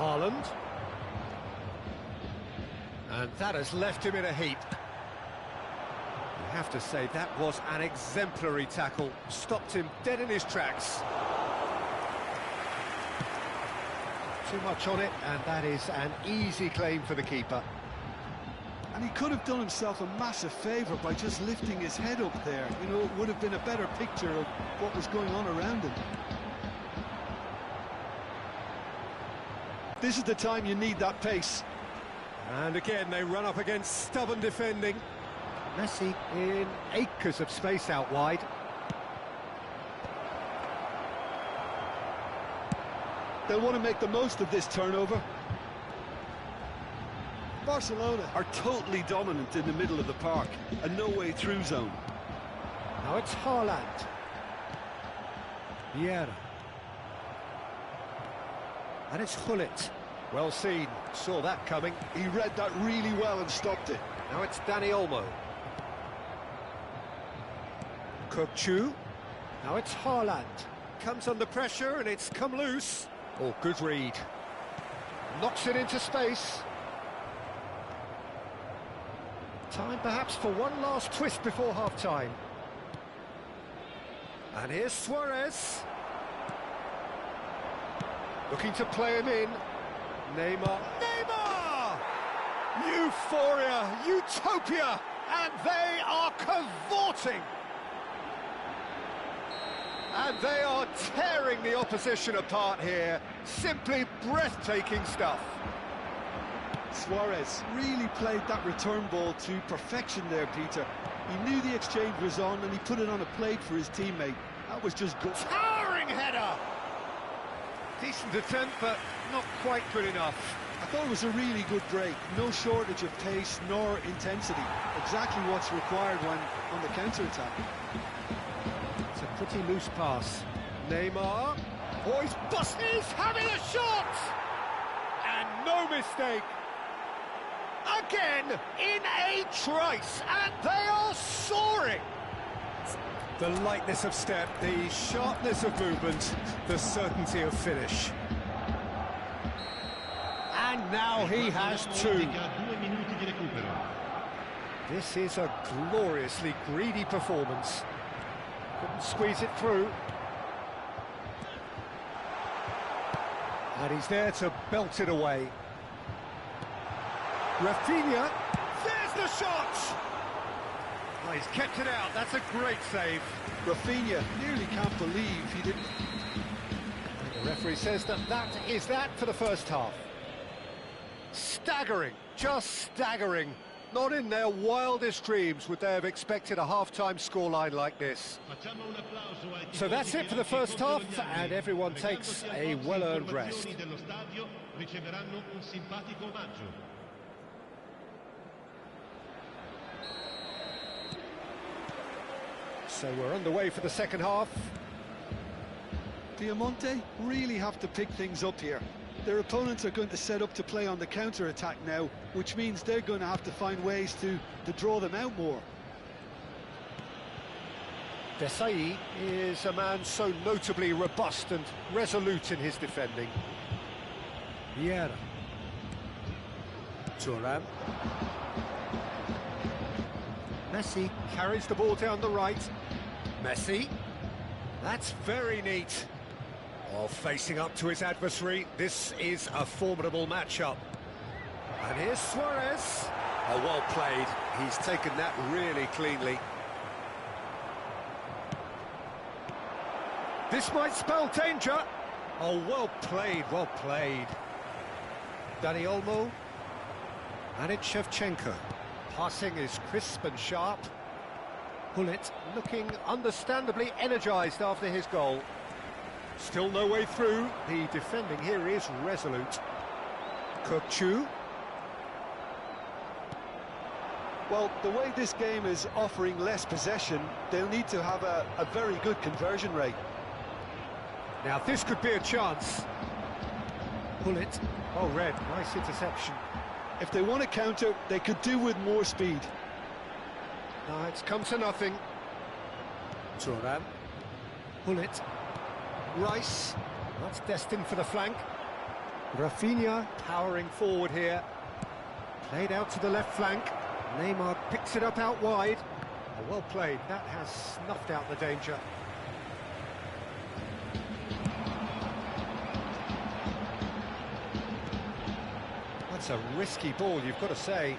Haaland. And that has left him in a heap. You have to say that was an exemplary tackle. Stopped him dead in his tracks. Too much on it, and that is an easy claim for the keeper. And he could have done himself a massive favour by just lifting his head up there. You know, it would have been a better picture of what was going on around him. This is the time you need that pace. And again, they run up against stubborn defending. Messi in acres of space out wide. They'll want to make the most of this turnover. Barcelona are totally dominant in the middle of the park, a no-way-through zone. Now it's Haaland. Vieira. And it's Gullit. Well seen, saw that coming. He read that really well and stopped it. Now it's Dani Olmo. Kökçü. Now it's Haaland. Comes under pressure and it's come loose. Oh, good read. Knocks it into space. Time perhaps for one last twist before half-time. And here's Suarez. Looking to play him in. Neymar. Neymar! Euphoria, utopia, and they are cavorting. And they are tearing the opposition apart here. Simply breathtaking stuff. Suarez really played that return ball to perfection there, Peter. He knew the exchange was on and he put it on a plate for his teammate. That was just good. Towering header! Decent attempt, but not quite good enough. I thought it was a really good break. No shortage of pace nor intensity. Exactly what's required when on the counter-attack. It's a pretty loose pass. Neymar. Oh, he's having a shot! And no mistake. Again, in a trice, and they are soaring. The lightness of step, the sharpness of movement, the certainty of finish. And now he has two. This is a gloriously greedy performance. Couldn't squeeze it through. And he's there to belt it away. Rafinha, there's the shot! Oh, he's kept it out, that's a great save. Rafinha nearly can't believe he didn't... The referee says that is that for the first half. Staggering, just staggering. Not in their wildest dreams would they have expected a half-time scoreline like this. So that's it for the first half, and everyone takes a well-earned rest. So we're underway for the second half. Diamante really have to pick things up here. Their opponents are going to set up to play on the counter-attack now, which means they're going to have to find ways to draw them out more. Desailly is a man so notably robust and resolute in his defending. Vieira. Thuram. Messi carries the ball down the right. Messi. That's very neat. Oh, facing up to his adversary, this is a formidable matchup. And here's Suarez. Oh, well played. He's taken that really cleanly. This might spell danger. Oh, well played, well played. Dani Olmo. And it's Shevchenko. Passing is crisp and sharp. Gullit looking understandably energised after his goal. Still no way through. The defending here is resolute. Kökçü. Well, the way this game is offering less possession, they'll need to have a very good conversion rate. Now this could be a chance. Gullit. Oh, red. Nice interception. If they want to counter, they could do with more speed. No, it's come to nothing. Thuram. Gullit. Rice. That's destined for the flank. Rafinha powering forward here. Played out to the left flank. Neymar picks it up out wide. Oh, well played. That has snuffed out the danger. That's a risky ball, you've got to say.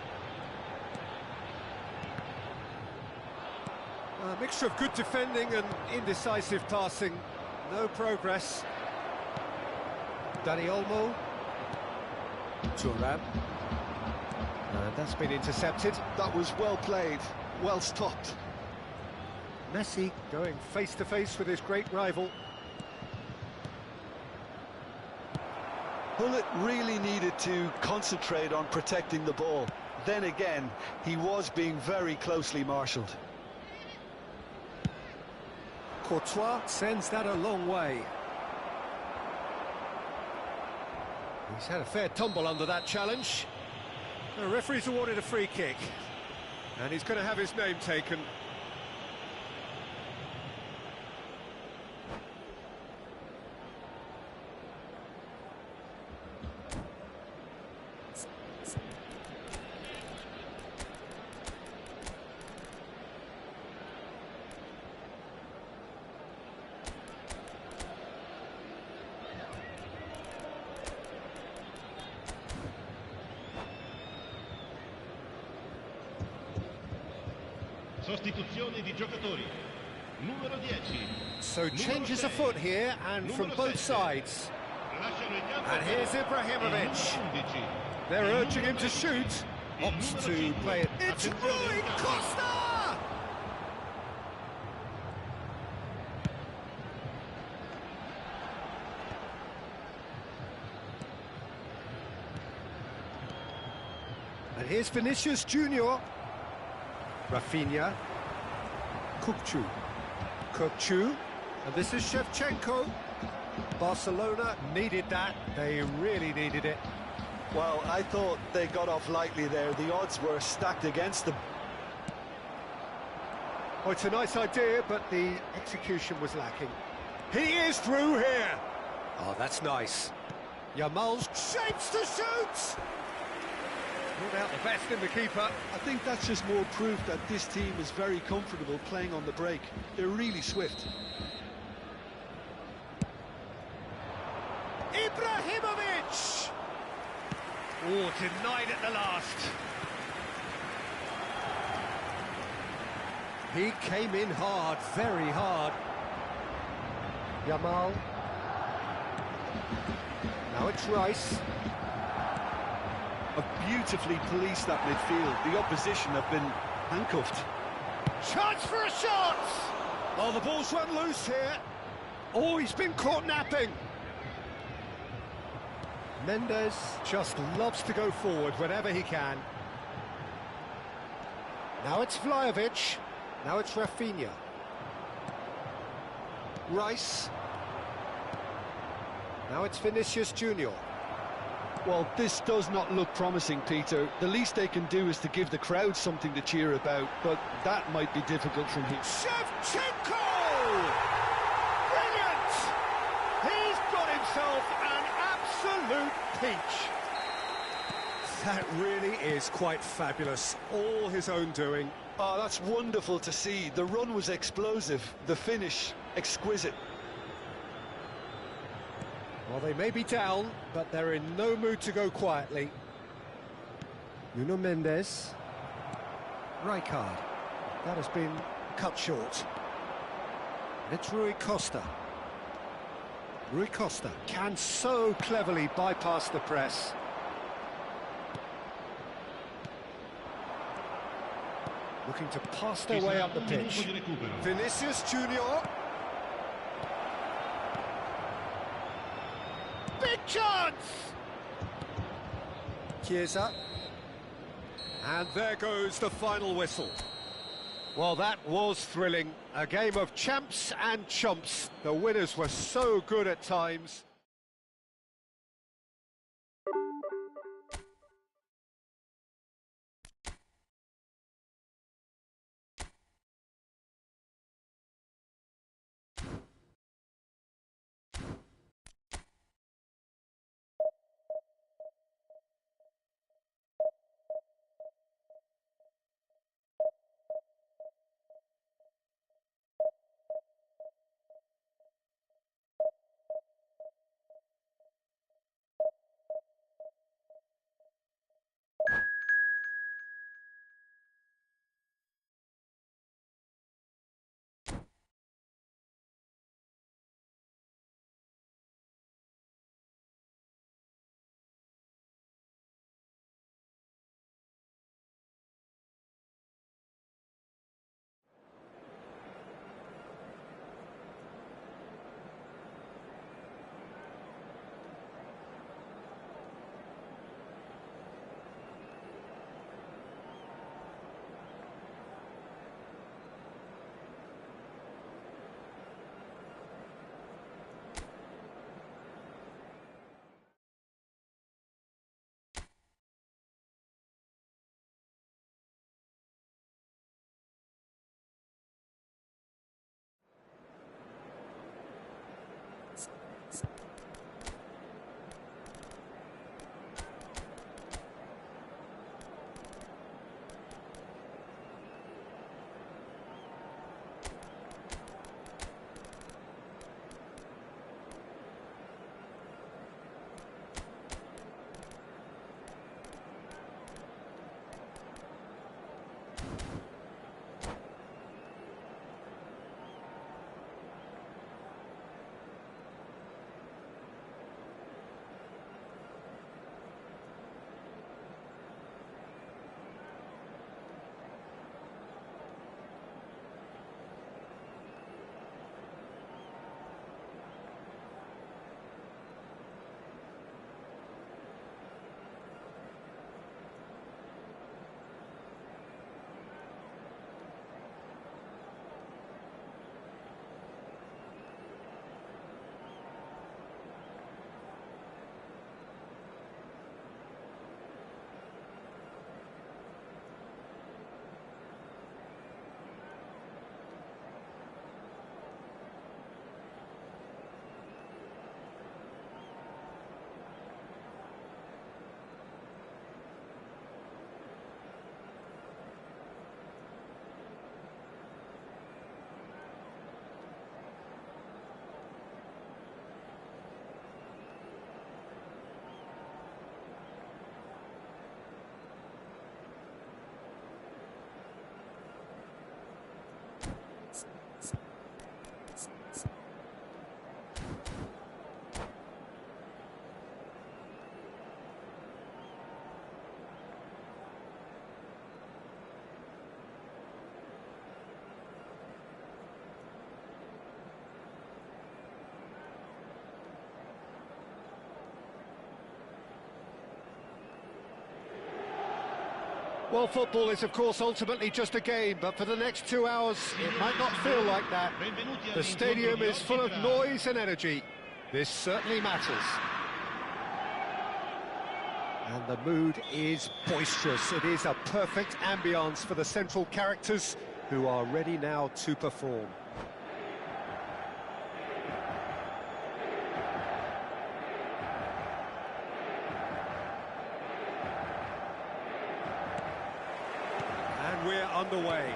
A mixture of good defending and indecisive passing. No progress. Dani Olmo. Thuram. And that's been intercepted. That was well played, well stopped. Messi going face-to-face with his great rival. Hullet really needed to concentrate on protecting the ball. Then again, he was being very closely marshalled. Courtois sends that a long way. He's had a fair tumble under that challenge. The referee's awarded a free kick. And he's going to have his name taken. Sostituzione di giocatori. Numero 10. So changes afoot here and from both sides. And here's Ibrahimovic. They're urging him to shoot. Opts to play it. It's Rui Costa! And here's Vinicius Junior. Rafinha. Kukçu. And this is Shevchenko. Barcelona needed that. They really needed it. Well, I thought they got off lightly there. The odds were stacked against them. Oh, it's a nice idea, but the execution was lacking. He is through here. Oh, that's nice. Yamal's shapes to shoot. Not out the best in the keeper. I think that's just more proof that this team is very comfortable playing on the break. They're really swift. Ibrahimovic! Oh, denied at the last. He came in hard, very hard. Yamal. Now it's Rice. Have beautifully policed that midfield. The opposition have been handcuffed. Chance for a shot! Oh, the ball's run loose here. Oh, he's been caught napping. Mendes just loves to go forward whenever he can. Now it's Vlahovic. Now it's Rafinha. Rice. Now it's Vinicius Junior. Well, this does not look promising, Peter. The least they can do is to give the crowd something to cheer about, but that might be difficult from here. Shevchenko! Brilliant! He's got himself an absolute peach. That really is quite fabulous. All his own doing. Oh, that's wonderful to see. The run was explosive, the finish exquisite. Well, they may be down, but they're in no mood to go quietly. Nuno Mendes. Rijkaard. That has been cut short. It's Rui Costa. Rui Costa can so cleverly bypass the press. Looking to pass their way up the pitch. Vinicius Junior. Big chance! Chiesa. And there goes the final whistle. Well, that was thrilling. A game of champs and chumps. The winners were so good at times. Well, football is, of course, ultimately just a game, but for the next 2 hours, it might not feel like that. The stadium is full of noise and energy. This certainly matters. And the mood is boisterous. It is a perfect ambience for the central characters who are ready now to perform. And we're underway.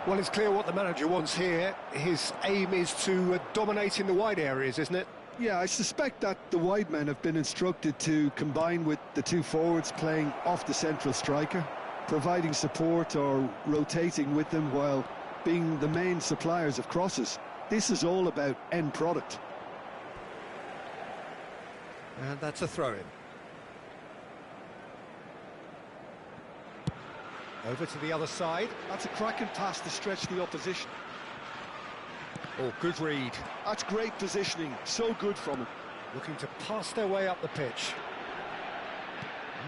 Well, it's clear what the manager wants here. His aim is to dominate in the wide areas, isn't it? Yeah, I suspect that the wide men have been instructed to combine with the two forwards playing off the central striker, providing support or rotating with them while being the main suppliers of crosses. This is all about end product. And that's a throw-in. Over to the other side. That's a cracking pass to stretch the opposition. Oh, good read. That's great positioning, so good from him. Looking to pass their way up the pitch.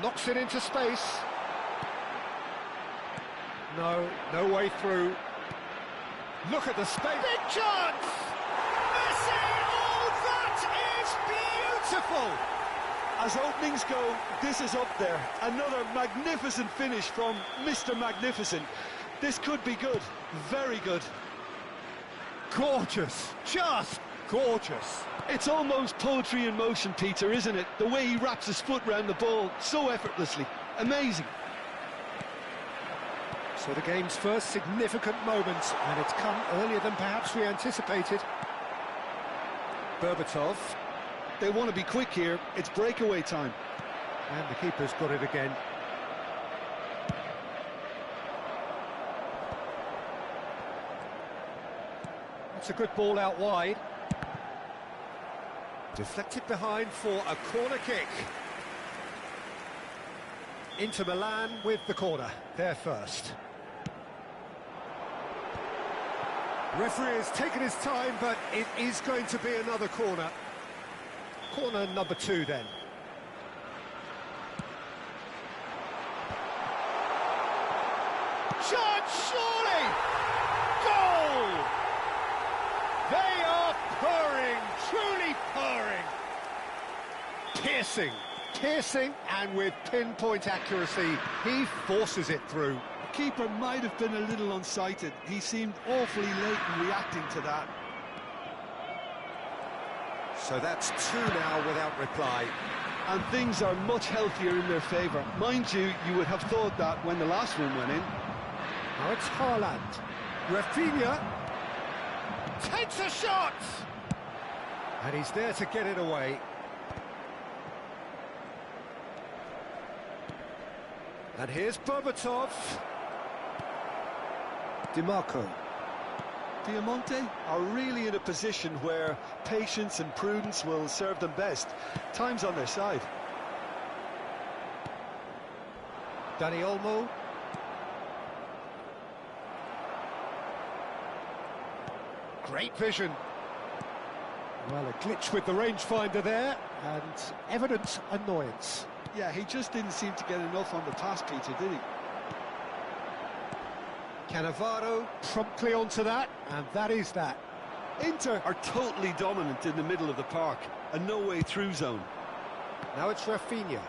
Knocks it into space. No way through. Look at the space. Big chance! Messi! Oh, that is beautiful! As openings go, this is up there. Another magnificent finish from Mr. Magnificent. This could be good, very good. Gorgeous, just gorgeous. It's almost poetry in motion, Peter, isn't it? The way he wraps his foot round the ball so effortlessly. Amazing. So the game's first significant moment, and it's come earlier than perhaps we anticipated. Berbatov. They want to be quick here. It's breakaway time. And the keeper's got it again. It's a good ball out wide. Deflected behind for a corner kick. Inter Milan with the corner. They're first. Referee has taken his time, but it is going to be another corner. Corner number 2 then. Shot, surely! Goal! They are purring, truly purring. Piercing, and with pinpoint accuracy, he forces it through. The keeper might have been a little unsighted. He seemed awfully late in reacting to that. So that's two now without reply. And things are much healthier in their favour. Mind you, you would have thought that when the last one went in. Now it's Haaland. Rafinha takes a shot! And he's there to get it away. And here's Berbatov. DiMarco. Diamante are really in a position where patience and prudence will serve them best. Time's on their side. Dani Olmo. Great vision. Well, a glitch with the rangefinder there, and evident annoyance. Yeah, he just didn't seem to get enough on the pass, Peter, did he? Cannavaro promptly onto that, and that is that. Inter are totally dominant in the middle of the park, a no-way-through zone. Now it's Rafinha.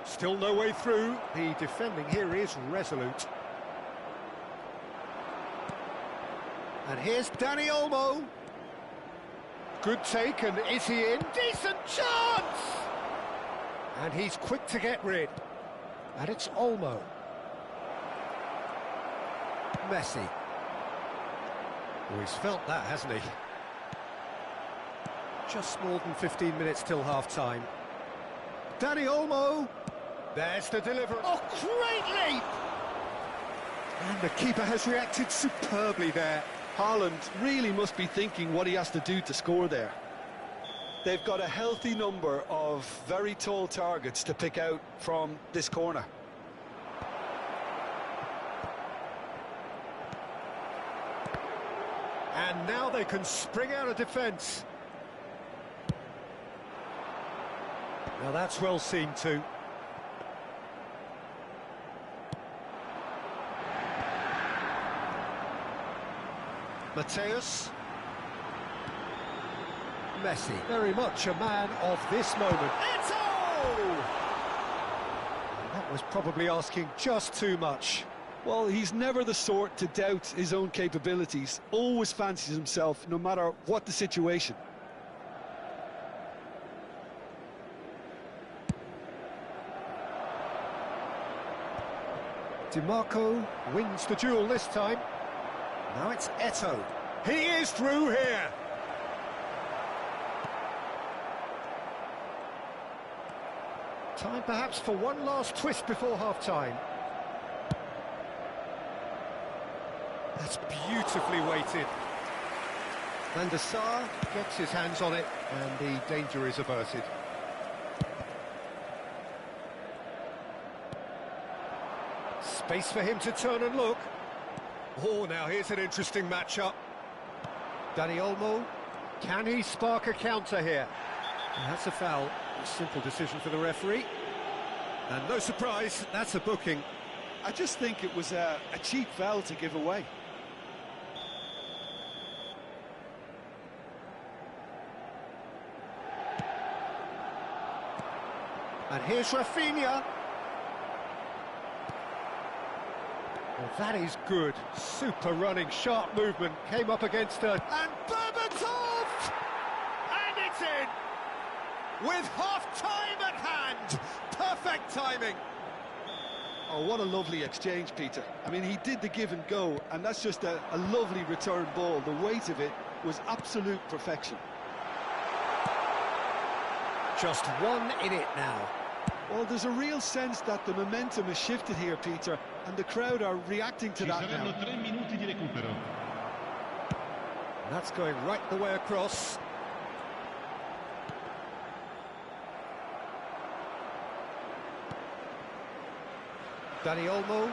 Still no way through. The defending here is resolute. And here's Dani Olmo. Good take, and is he in? Decent chance! And he's quick to get rid. And it's Olmo. Messi. Oh, he's felt that, hasn't he? Just more than 15 minutes till half-time. Dani Olmo. There's the delivery. Oh, great leap! And the keeper has reacted superbly there. Haaland really must be thinking what he has to do to score there. They've got a healthy number of very tall targets to pick out from this corner. And now they can spring out of defence. Now that's well seen too. Mateus. Messi, very much a man of this moment. Eto'o! That was probably asking just too much. Well, he's never the sort to doubt his own capabilities, always fancies himself, no matter what the situation. DiMarco wins the duel this time. Now it's Eto'o. He is through here. Time perhaps for one last twist before half-time. That's beautifully weighted. Van der Sar gets his hands on it, and the danger is averted. Space for him to turn and look. Oh, now here's an interesting matchup. Dani Olmo, can he spark a counter here? And that's a foul. A simple decision for the referee. And no surprise, that's a booking. I just think it was a cheap foul to give away. And here's Rafinha. Well, that is good. Super running, sharp movement. Came up against her. And Berbatov! And it's in! With half-time at hand. Perfect timing. Oh, what a lovely exchange, Peter. I mean, he did the give and go, and that's just a lovely return ball. The weight of it was absolute perfection. Just one in it now. Well, there's a real sense that the momentum has shifted here, Peter, and the crowd are reacting to that now. 3 minuti di recupero. That's going right the way across. Dani Olmo.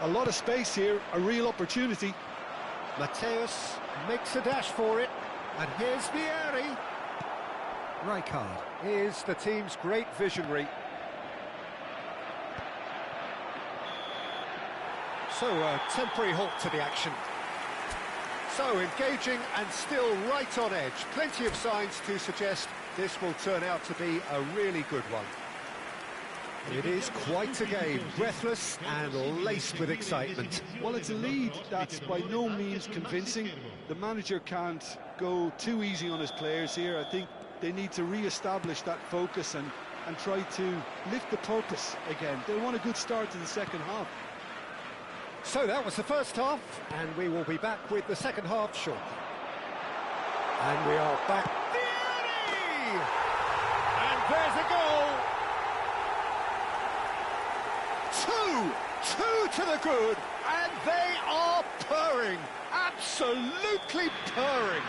A lot of space here, a real opportunity. Mateus makes a dash for it. And here's Vieri. Rijkaard is the team's great visionary. So a temporary halt to the action. So engaging and still right on edge. Plenty of signs to suggest this will turn out to be a really good one. It is quite a game, breathless and laced with excitement. Well, it's a lead that's by no means convincing. The manager can't go too easy on his players here. I think They need to re-establish that focus and try to lift the purpose again. They want a good start to the second half. So that was the first half, and we will be back with the second half shortly. And we are back. Beauty! And there's a goal! Two to the good, and they are purring, absolutely purring.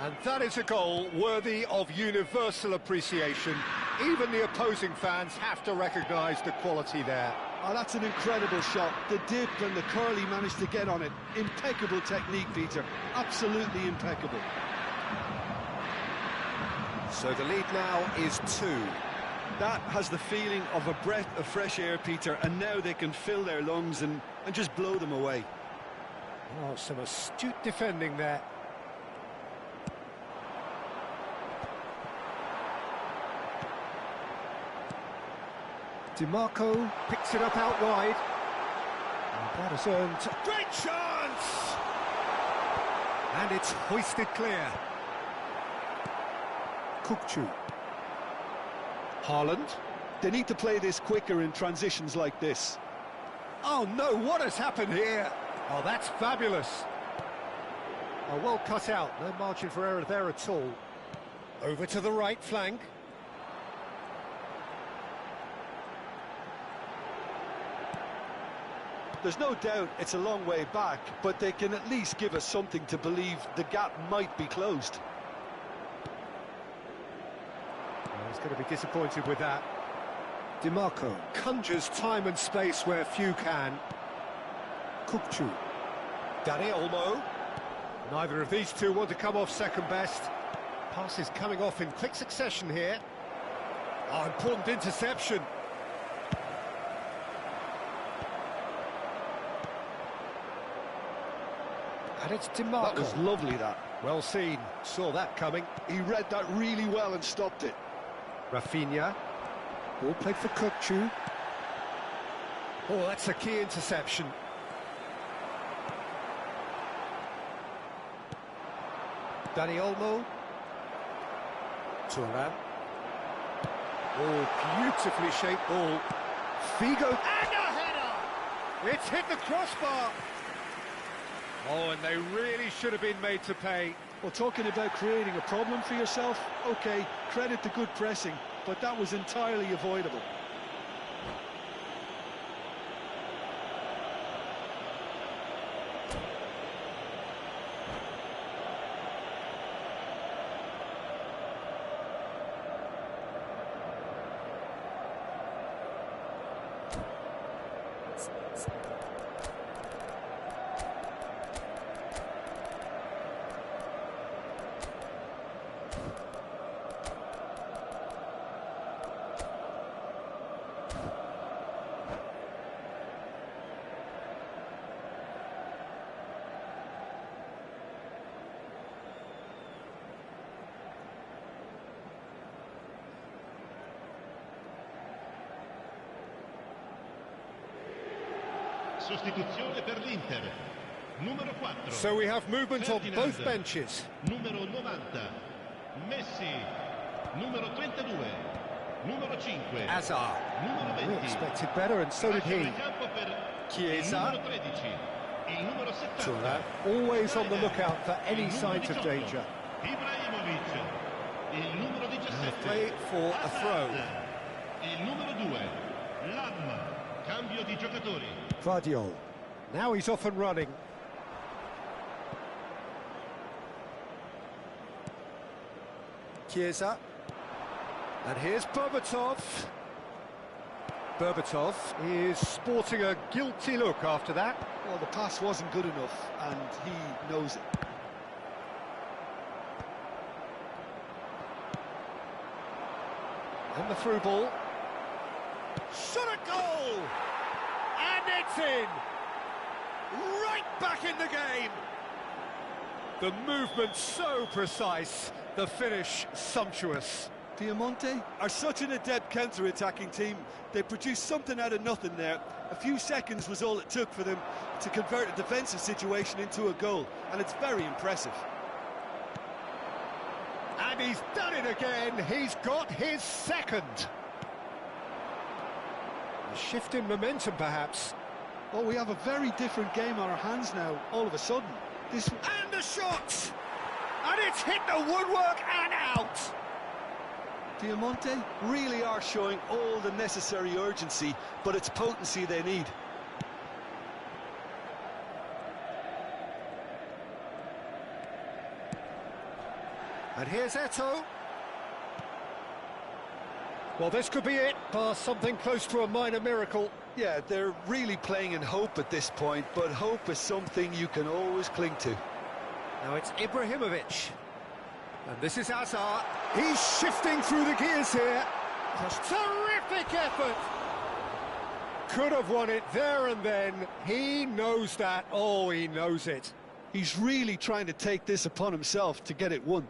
And that is a goal worthy of universal appreciation. Even the opposing fans have to recognise the quality there. Oh, that's an incredible shot. The dip and the curl he managed to get on it. Impeccable technique, Peter. Absolutely impeccable. So the lead now is 2. That has the feeling of a breath of fresh air, Peter, and now they can fill their lungs and just blow them away. Oh, some astute defending there. DiMarco picks it up out wide. And that has earned... Great chance! And it's hoisted clear. Kukçu. Haaland. They need to play this quicker in transitions like this. Oh no, what has happened here? Oh, that's fabulous. Oh, well cut out, no margin for error there at all. Over to the right flank. There's no doubt it's a long way back, but they can at least give us something to believe the gap might be closed. He's going to be disappointed with that. DiMarco conjures time and space where few can. Kukçu. Dani Olmo. Neither of these two want to come off second best. Passes coming off in quick succession here. Oh, important interception. And it's DiMarco. That was lovely, that. Well seen. Saw that coming. He read that really well and stopped it. Rafinha. Ball played for Kukçu. Oh, that's a key interception. Dani Olmo. Thuram. Oh, beautifully shaped ball. Figo. And a header! It's hit the crossbar. Oh, and they really should have been made to pay. Well, talking about creating a problem for yourself, OK, credit to good pressing, but that was entirely avoidable. Sostituzione per l'Inter. Numero 4. So we have movement on Ferdinand. both benches. Numero 90. Messi. Numero 32. Numero 5. Hazard. Numero 20. We expected better, and so did he. Lascia il campo per Chiesa. il numero 13. Il numero 70. Thuram. Always on the lookout for any Il numero signs of 18. danger. Ibrahimovic. Il numero 17. Play for a throw. Il numero 2. Lam. Cambio di giocatori. Vardiol. Now he's off and running. Chiesa. And here's Berbatov. Berbatov is sporting a guilty look after that. Well, the pass wasn't good enough, and he knows it. And the through ball. Shot a goal! And it's in! Right back in the game! The movement so precise, the finish sumptuous. Piemonte are such an adept counter-attacking team. They produced something out of nothing there. A few seconds was all it took for them to convert a defensive situation into a goal, and it's very impressive. And he's done it again. He's got his second. A shift in momentum, perhaps. Oh, we have a very different game on our hands now, all of a sudden. This... And the shot! And it's hit the woodwork and out! Diamante really are showing all the necessary urgency, but it's potency they need. And here's Eto'o. Well, this could be it, bar something close to a minor miracle. Yeah, they're really playing in hope at this point, but hope is something you can always cling to. Now it's Ibrahimovic. And this is Hazard. He's shifting through the gears here. Just terrific effort. Could have won it there and then. He knows that. Oh, he knows it. He's really trying to take this upon himself to get it won.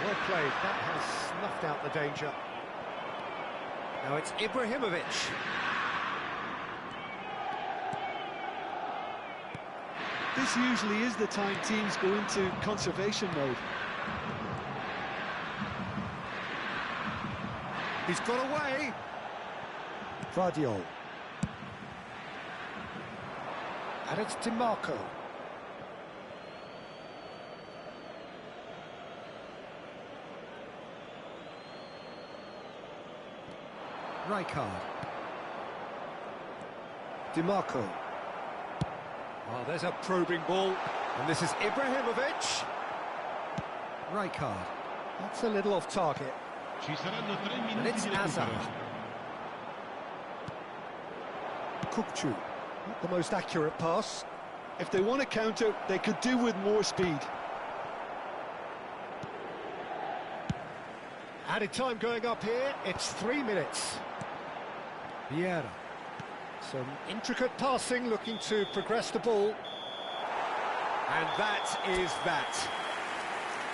Well played. That has snuffed out the danger. Now it's Ibrahimovic. This usually is the time teams go into conservation mode. He's got away. Vardiol. And it's DiMarco. Rijkaard. DiMarco. Oh, there's a probing ball. And this is Ibrahimovic. Rijkaard. That's a little off target. Ci saranno 3 And minuti it's di Hazard. recupero. Kukçu. Not the most accurate pass. If they want to counter, they could do with more speed. Added time going up here, it's 3 minutes. Vieira. Some intricate passing, looking to progress the ball. And that is that.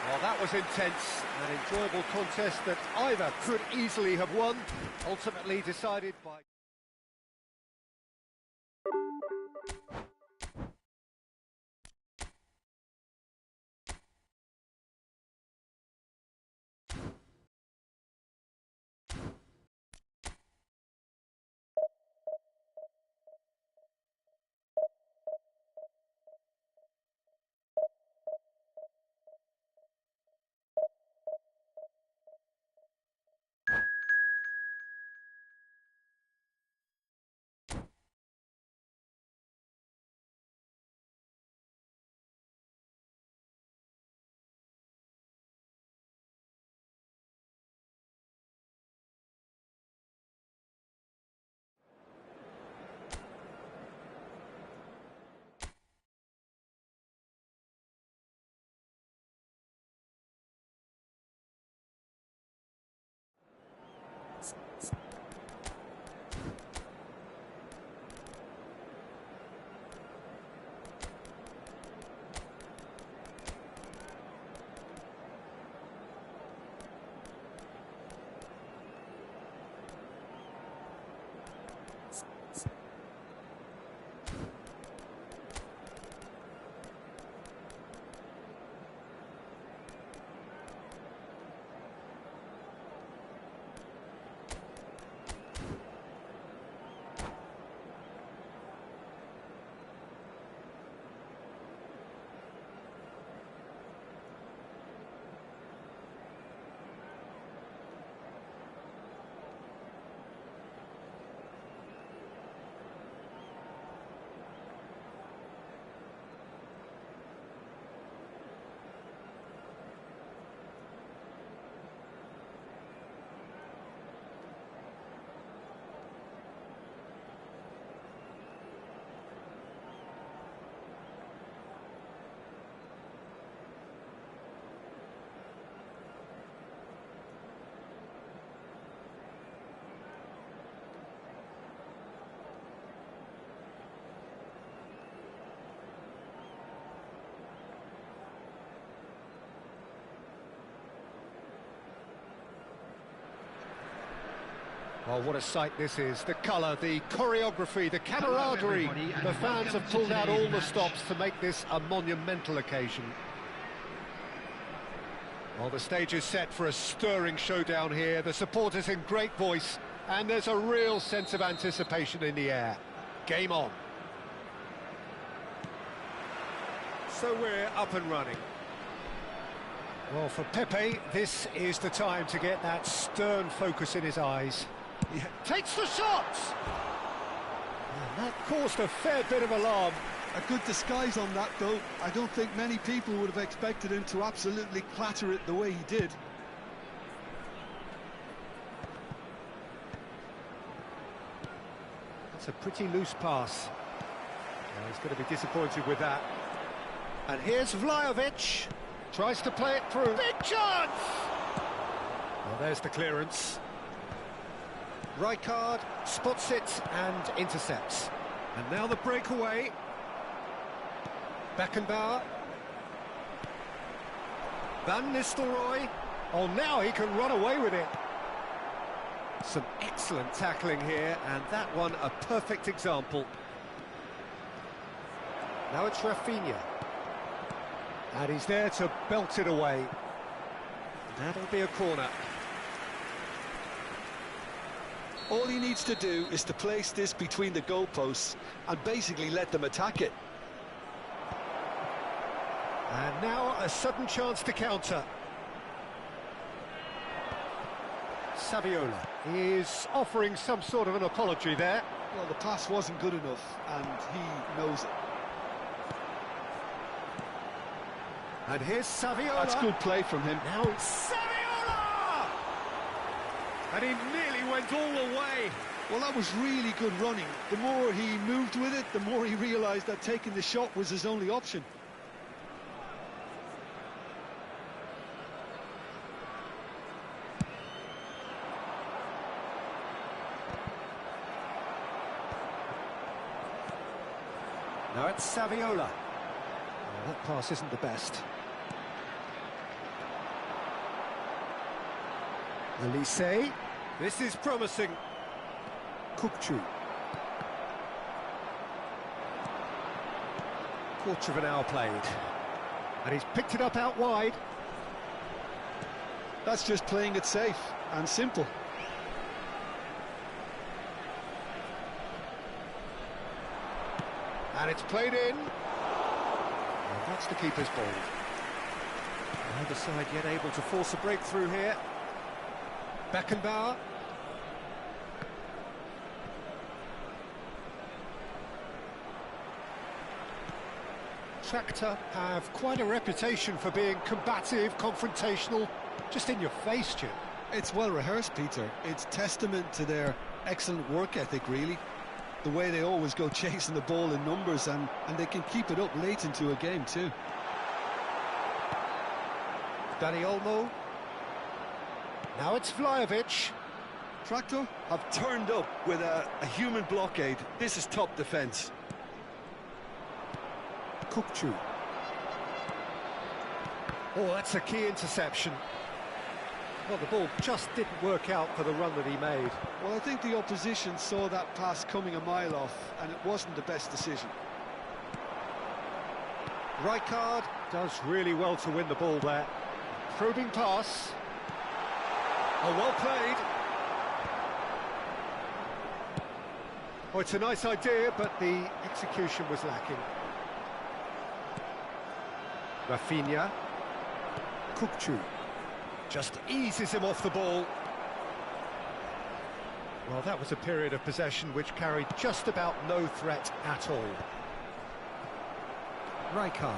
Well, that was intense, an enjoyable contest that either could easily have won, ultimately decided by... Well, what a sight this is. The colour, the choreography, the camaraderie. The fans have pulled out all the stops to make this a monumental occasion. Well, the stage is set for a stirring showdown here. The supporters in great voice, and there's a real sense of anticipation in the air. Game on. So we're up and running. Well, for Pepe, this is the time to get that stern focus in his eyes. He takes the shot! And that caused a fair bit of alarm. A good disguise on that, though. I don't think many people would have expected him to absolutely clatter it the way he did. That's a pretty loose pass. Well, he's going to be disappointed with that. And here's Vlahovic. Tries to play it through. Big chance! Well, there's the clearance. Rijkaard spots it and intercepts. And now the breakaway. Beckenbauer. Van Nistelrooy. Oh, now he can run away with it. Some excellent tackling here, and that one a perfect example. Now it's Rafinha. And he's there to belt it away. That'll be a corner. All he needs to do is to place this between the goalposts and basically let them attack it. And now a sudden chance to counter. Saviola is offering some sort of an apology there. Well, the pass wasn't good enough, and he knows it. And here's Saviola. That's good play from him. Now it's Saviola! And he nearly went all the way. Well, that was really good running. The more he moved with it, the more he realised that taking the shot was his only option. Now it's Saviola. Oh, that pass isn't the best. Elise. This is promising. Kukçu. Quarter of an hour played. And he's picked it up out wide. That's just playing it safe and simple. And it's played in. And that's the keeper's ball. Neither side yet able to force a breakthrough here. Beckenbauer. Shakhtar have quite a reputation for being combative, confrontational, just in your face, Jim. It's well rehearsed, Peter. It's testament to their excellent work ethic, really. The way they always go chasing the ball in numbers, and they can keep it up late into a game too. Dani Olmo. Now it's Vlahovic. Tractor have turned up with a human blockade. This is top defence. Kukçu. Oh, that's a key interception. Well, the ball just didn't work out for the run that he made. Well, I think the opposition saw that pass coming a mile off, and it wasn't the best decision. Rijkaard does really well to win the ball there. Probing pass. Oh, well played. Oh, it's a nice idea, but the execution was lacking. Rafinha. Kukçu. Just eases him off the ball. Well, that was a period of possession which carried just about no threat at all. Rijkaard.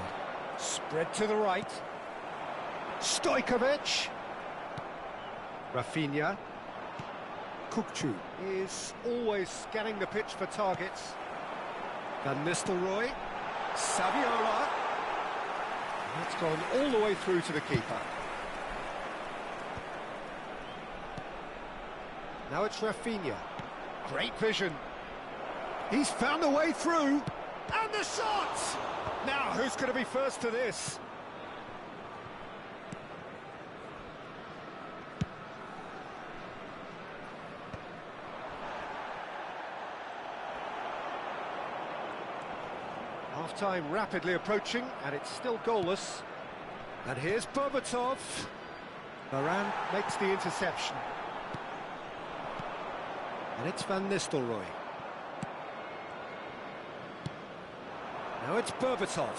Spread to the right. Stojkovic. Rafinha. Kukçu is always scanning the pitch for targets. Van Nistelrooy. Saviola. That's gone all the way through to the keeper. Now it's Rafinha. Great vision. He's found a way through. And the shot! Now, who's going to be first to this? Half-time rapidly approaching, and it's still goalless. And here's Berbatov. Varane makes the interception. And it's Van Nistelrooy. Now it's Berbatov.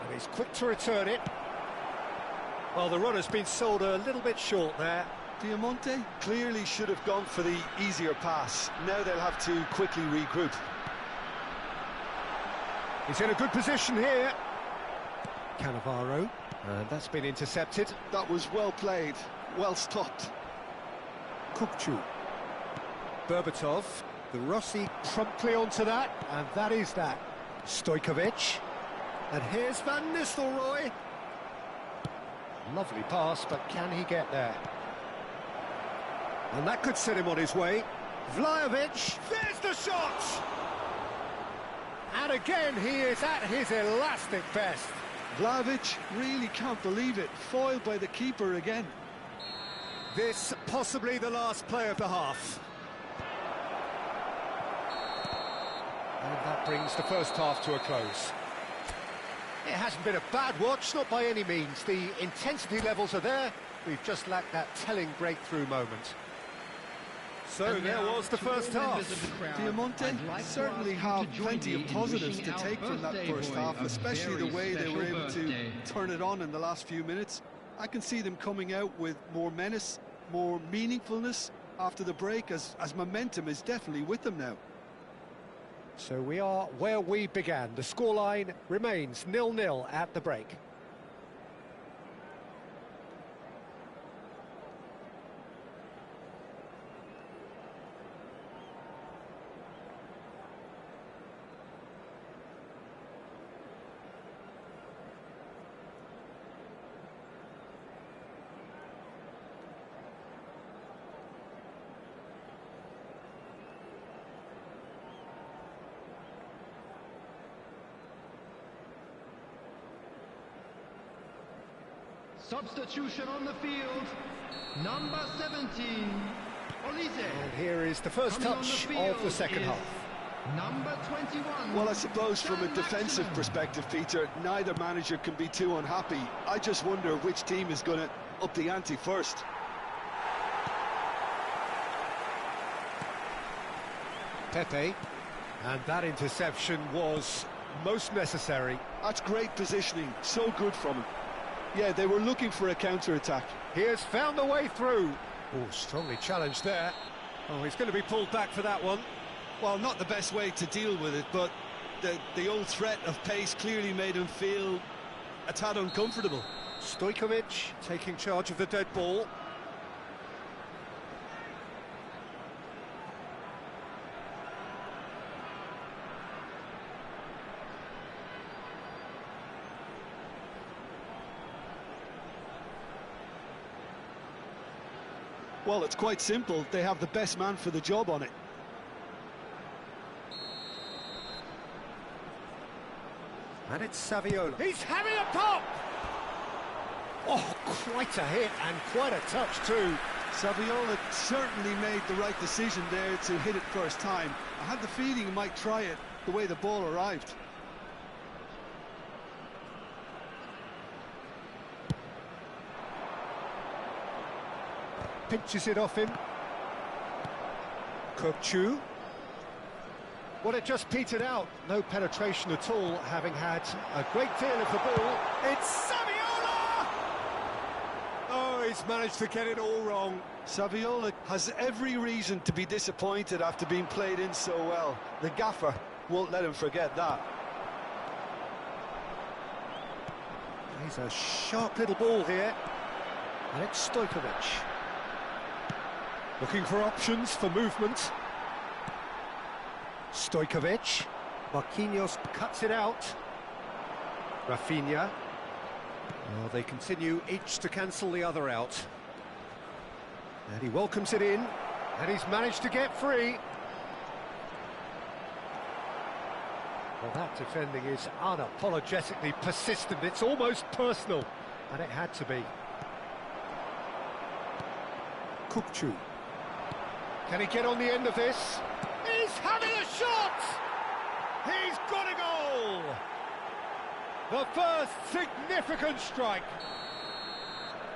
And he's quick to return it. Well, the runner's been sold a little bit short there. Diamante clearly should have gone for the easier pass. Now they'll have to quickly regroup. He's in a good position here. Cannavaro, and that's been intercepted. That was well played, well stopped. Kukçu. Berbatov, the Rossi promptly onto that, and that is that. Stojkovic, and here's Van Nistelrooy. Lovely pass, but can he get there? And that could set him on his way. Vlahovic, there's the shot! And again, he is at his elastic best. Vlahovic really can't believe it, foiled by the keeper again. This possibly the last play of the half. And that brings the first half to a close. It hasn't been a bad watch, not by any means. The intensity levels are there. We've just lacked that telling breakthrough moment. So there was the first half. Diamante certainly have plenty of positives to take from that first half, especially the way they were able to turn it on in the last few minutes. I can see them coming out with more menace, more meaningfulness after the break, as momentum is definitely with them now. So we are where we began. The scoreline remains 0-0 at the break. Substitution on the field, number 17, Olise. And here is the first touch of the second half. Number 21. Well, I suppose from a defensive perspective, Peter, neither manager can be too unhappy. I just wonder which team is going to up the ante first. Pepe, and that interception was most necessary. That's great positioning, so good from him. Yeah, they were looking for a counter-attack. He has found a way through. Oh, strongly challenged there. Oh, he's going to be pulled back for that one. Well, not the best way to deal with it, but the old threat of pace clearly made him feel a tad uncomfortable. Stojkovic taking charge of the dead ball. Well, it's quite simple. They have the best man for the job on it. And it's Saviola. He's having a pop! Oh, quite a hit and quite a touch too. Saviola certainly made the right decision there to hit it first time. I had the feeling he might try it the way the ball arrived. Pinches it off him. Kukçu. Well, it just petered out. No penetration at all, having had a great deal of the ball. It's Saviola! Oh, he's managed to get it all wrong. Saviola has every reason to be disappointed after being played in so well. The gaffer won't let him forget that. He's a sharp little ball here. And it's Stojkovic. Looking for options for movement. Stojkovic. Marquinhos cuts it out. Rafinha. Well, they continue each to cancel the other out. And he welcomes it in. And he's managed to get free. Well, that defending is unapologetically persistent. It's almost personal. And it had to be. Kukçu. Can he get on the end of this? He's having a shot! He's got a goal! The first significant strike.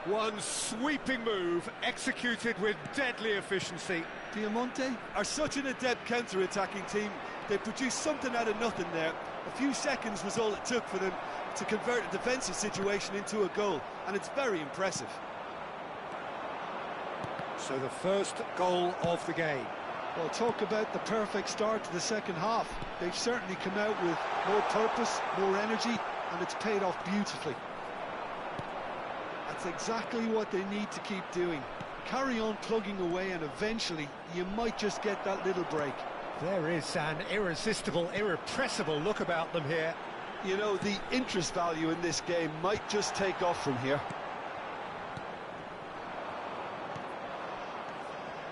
One sweeping move, executed with deadly efficiency. Diamante are such an adept counter-attacking team. They produced something out of nothing there. A few seconds was all it took for them to convert a defensive situation into a goal, and it's very impressive. So the first goal of the game. Well, talk about the perfect start to the second half. They've certainly come out with more purpose, more energy, and it's paid off beautifully. That's exactly what they need to keep doing. Carry on plugging away, and eventually you might just get that little break. There is an irresistible, irrepressible look about them here. You know, the interest value in this game might just take off from here.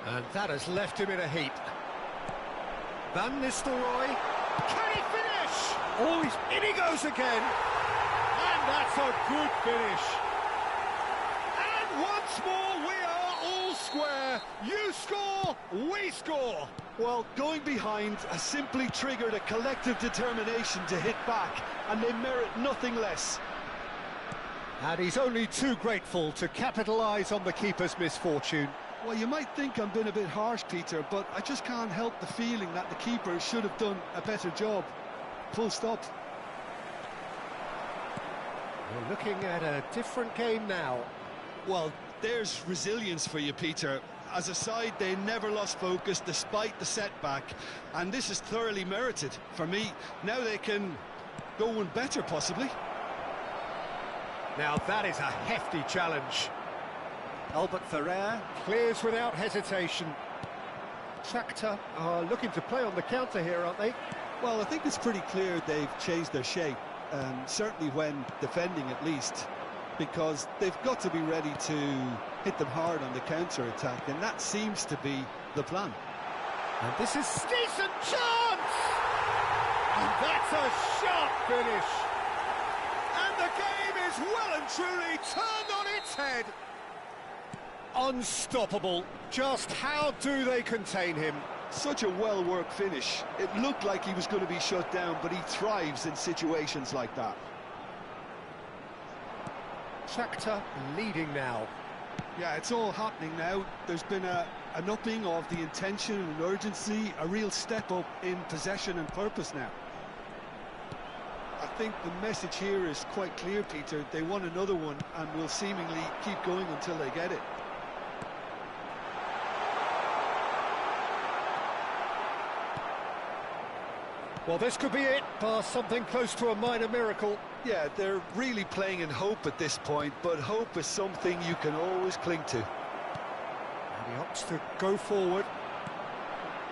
And that has left him in a heap. Van Nistelrooy, can he finish? Oh, in he goes again. And that's a good finish. And once more we are all square. You score, we score. Well, going behind has simply triggered a collective determination to hit back, and they merit nothing less. And he's only too grateful to capitalise on the keeper's misfortune. Well, you might think I'm being a bit harsh, Peter, but I just can't help the feeling that the keeper should have done a better job. Full stop. We're looking at a different game now. Well, there's resilience for you, Peter. As a side, they never lost focus despite the setback, and this is thoroughly merited for me. Now they can go one better, possibly. Now that is a hefty challenge. Albert Ferrer clears without hesitation. Shakhtar are looking to play on the counter here, aren't they? Well, I think it's pretty clear they've changed their shape, certainly when defending at least, because they've got to be ready to hit them hard on the counter-attack, and that seems to be the plan. And this is a decent chance! And that's a sharp finish! And the game is well and truly turned on its head! Unstoppable. Just how do they contain him? Such a well-worked finish. It looked like he was going to be shut down, but he thrives in situations like that. Shakhtar leading now. Yeah, it's all happening now. There's been an upping of the intention and urgency, a real step up in possession and purpose now. I think the message here is quite clear, Peter. They want another one and will seemingly keep going until they get it. Well, this could be it, past something close to a minor miracle. Yeah, they're really playing in hope at this point, but hope is something you can always cling to. And he opts to go forward.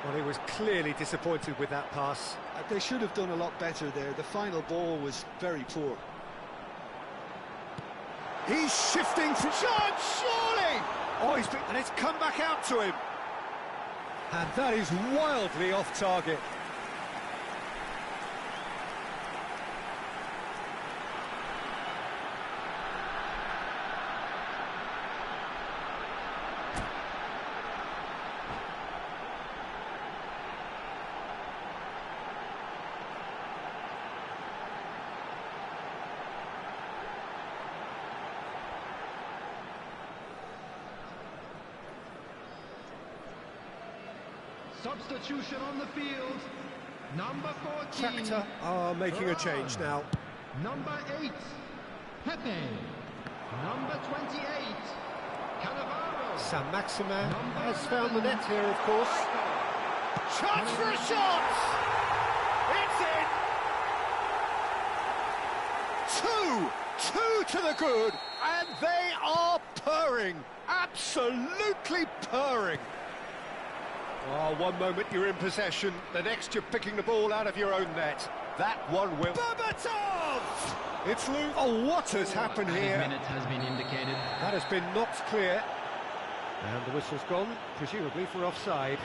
Well, he was clearly disappointed with that pass. They should have done a lot better there. The final ball was very poor. He's shifting for chance, surely! Oh, and it's come back out to him. And that is wildly off target. Substitution on the field. Number 14. Shakhtar are making a change now. Number 8. Pepe. Number 28. Cannavaro. Saint-Maximin has found the net here, of course. Chance for a shot! It's in! Two to the good, and they are purring. Absolutely purring. Oh, one moment you're in possession, the next you're picking the ball out of your own net. That one will... Berbatov! It's loose. Oh, what has happened here? Minute has been indicated. That has been knocked clear. And the whistle's gone, presumably for offside.